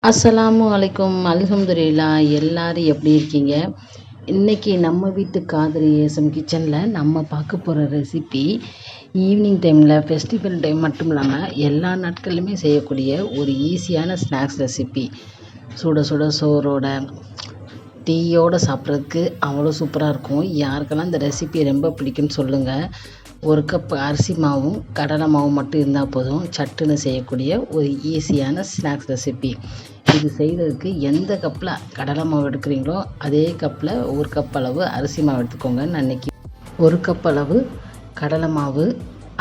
அஸ்ஸலாமு அலைக்கும். அல்ஹம்துலில்லாஹ். எல்லாரும் எப்படி இருக்கீங்க? இன்றைக்கி நம்ம வீட்டு காதரி ஏசம் கிச்சனில் நம்ம பார்க்க போகிற ரெசிபி ஈவினிங் டைமில் ஃபெஸ்டிவல் டைம் மட்டும் இல்லாமல் எல்லா நாட்களிலுமே செய்யக்கூடிய ஒரு ஈஸியான ஸ்நாக்ஸ் ரெசிபி. சுட சுட சோறோட டீயோடு சாப்பிட்றதுக்கு அவ்வளோ சூப்பராக இருக்கும். யாருக்கெல்லாம் இந்த ரெசிபி ரொம்ப பிடிக்குன்னு சொல்லுங்கள். ஒரு கப் அரிசி மாவும் கடலை மாவும் மட்டும் இருந்தால் போதும், சட்டுன்னு செய்யக்கூடிய ஒரு ஈஸியான ஸ்நாக்ஸ் ரெசிபி. இது செய்கிறதுக்கு எந்த கப்பில் கடலை மாவு எடுக்கிறீங்களோ அதே கப்பில் ஒரு கப் அளவு அரிசி மாவு எடுத்துக்கோங்க. நான் இன்றைக்கி ஒரு கப் அளவு கடலை மாவு,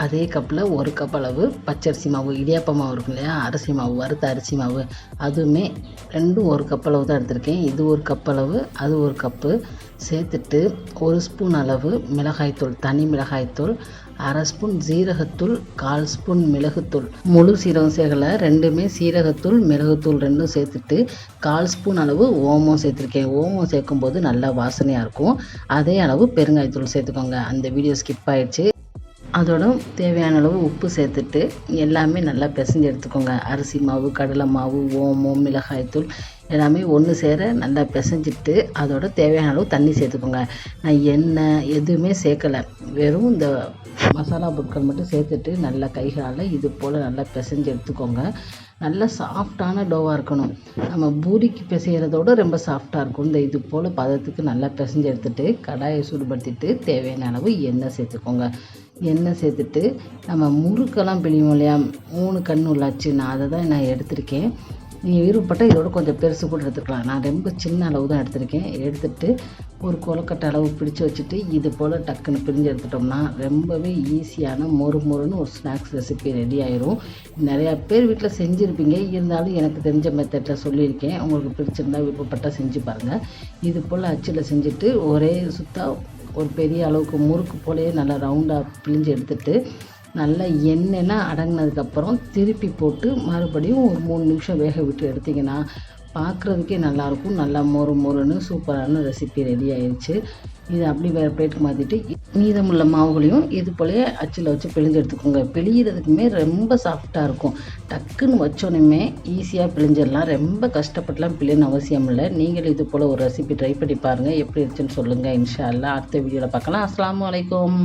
அதே கப்பில் ஒரு கப் அளவு பச்சரிசி மாவு, இடியாப்ப மாவு இருக்கும் இல்லையா, அரிசி மாவு, வறுத்த அரிசி மாவு, அதுவுமே ரெண்டும் ஒரு கப் அளவு தான் எடுத்திருக்கேன். இது ஒரு கப் அளவு, அது ஒரு கப்பு சேர்த்துட்டு ஒரு ஸ்பூன் அளவு மிளகாய்த்தூள், தனி மிளகாய்த்தூள், அரை ஸ்பூன் சீரகத்தூள், 1/4 ஸ்பூன் மிளகுத்தூள், முழு சீரகம் சேர்க்கலை, ரெண்டுமே சீரகத்தூள் மிளகுத்தூள் ரெண்டும் சேர்த்துட்டு 1/4 ஸ்பூன் அளவு ஓமம் சேர்த்துருக்கேன். ஓமம் சேர்க்கும்போது நல்லா வாசனையாக இருக்கும். அதே அளவு பெருங்காயத்தூள் சேர்த்துக்கோங்க. அந்த வீடியோ ஸ்கிப் ஆகிடுச்சு. அதோட தேவையான அளவு உப்பு சேர்த்துட்டு எல்லாமே நல்லா பிசைஞ்சு எடுத்துக்கோங்க. அரிசி மாவு, கடலை மாவு, ஓமம், மிளகாய்த்தூள் எல்லாமே ஒன்று சேர நல்லா பிசைஞ்சிட்டு அதோட தேவையான அளவு தண்ணி சேர்த்துக்கோங்க. நான் எண்ணெய் எதுவுமே சேர்க்கலை, வெறும் இந்த மசாலா பொருட்கள் மட்டும் சேர்த்துட்டு நல்லா கைகால இது போல் நல்லா பிசைஞ்சு எடுத்துக்கோங்க. நல்லா சாஃப்டான டோவாக இருக்கணும். நம்ம பூரிக்கு பிசைகிறதோட ரொம்ப சாஃப்டாக இருக்கும். இந்த இது போல் பதத்துக்கு நல்லா பிசைஞ்சு எடுத்துகிட்டு கடாயை சூடுபடுத்திட்டு தேவையான அளவு எண்ணெய் சேர்த்துக்கோங்க. எண்ணெய் சேர்த்துட்டு நம்ம முறுக்கெல்லாம் பிழிவோம் இல்லையா, 3 கண் உள்ளாச்சு, நான் அதை தான் நான் எடுத்திருக்கேன். நீங்கள் விருப்பப்பட்டால் இதோட கொஞ்சம் பெருசு கூட எடுத்துக்கலாம். நான் ரொம்ப சின்ன அளவு தான் எடுத்திருக்கேன். எடுத்துகிட்டு ஒரு கொலக்கட்டை அளவு பிடிச்சி வச்சுட்டு இது போல் டக்குன்னு பிரிஞ்சு எடுத்துட்டோம்னா ரொம்பவே ஈஸியான மொறுன்னு ஒரு ஸ்நாக்ஸ் ரெசிபி ரெடி ஆயிரும். நிறையா பேர் வீட்டில் செஞ்சுருப்பீங்க, இருந்தாலும் எனக்கு தெரிஞ்ச மெத்தடில் சொல்லியிருக்கேன். உங்களுக்கு பிடிச்சிருந்தா விருப்பப்பட்டால் செஞ்சு பாருங்கள். இது போல் அச்சில் செஞ்சுட்டு ஒரே சுத்தாக ஒரு பெரிய அளவுக்கு முறுக்கு போலேயே நல்லா ரவுண்டாக பிழிஞ்சு எடுத்துகிட்டு நல்லா எண்ணெய்லாம் அடங்கினதுக்கப்புறம் திருப்பி போட்டு மறுபடியும் ஒரு 3 நிமிஷம் வேக விட்டு எடுத்திங்கன்னா பார்க்குறதுக்கே நல்லாயிருக்கும். நல்லா மொறுன்னு சூப்பரான ரெசிபி ரெடி ஆயிடுச்சு. இது அப்படி வேறு பிளேட்டுக்கு மாற்றிட்டு மீதமுள்ள மாவுகளையும் இது போலயே அச்சில் வச்சு பிழிஞ்சு எடுத்துக்கோங்க. பிழிகிறதுக்குமே ரொம்ப சாஃப்டாக இருக்கும். டக்குன்னு வச்சோன்னே ஈஸியாக பிழிஞ்சிடலாம். ரொம்ப கஷ்டப்பட்டுலாம் பிழின்னு அவசியம் இல்லை. நீங்கள் இது போல் ஒரு ரெசிபி ட்ரை பண்ணி பாருங்கள். எப்படி இருந்துச்சுன்னு சொல்லுங்கள். இன்ஷா அல்லாஹ் அடுத்த வீடியோவில் பார்க்கலாம். அஸ்ஸலாமு அலைக்கும்.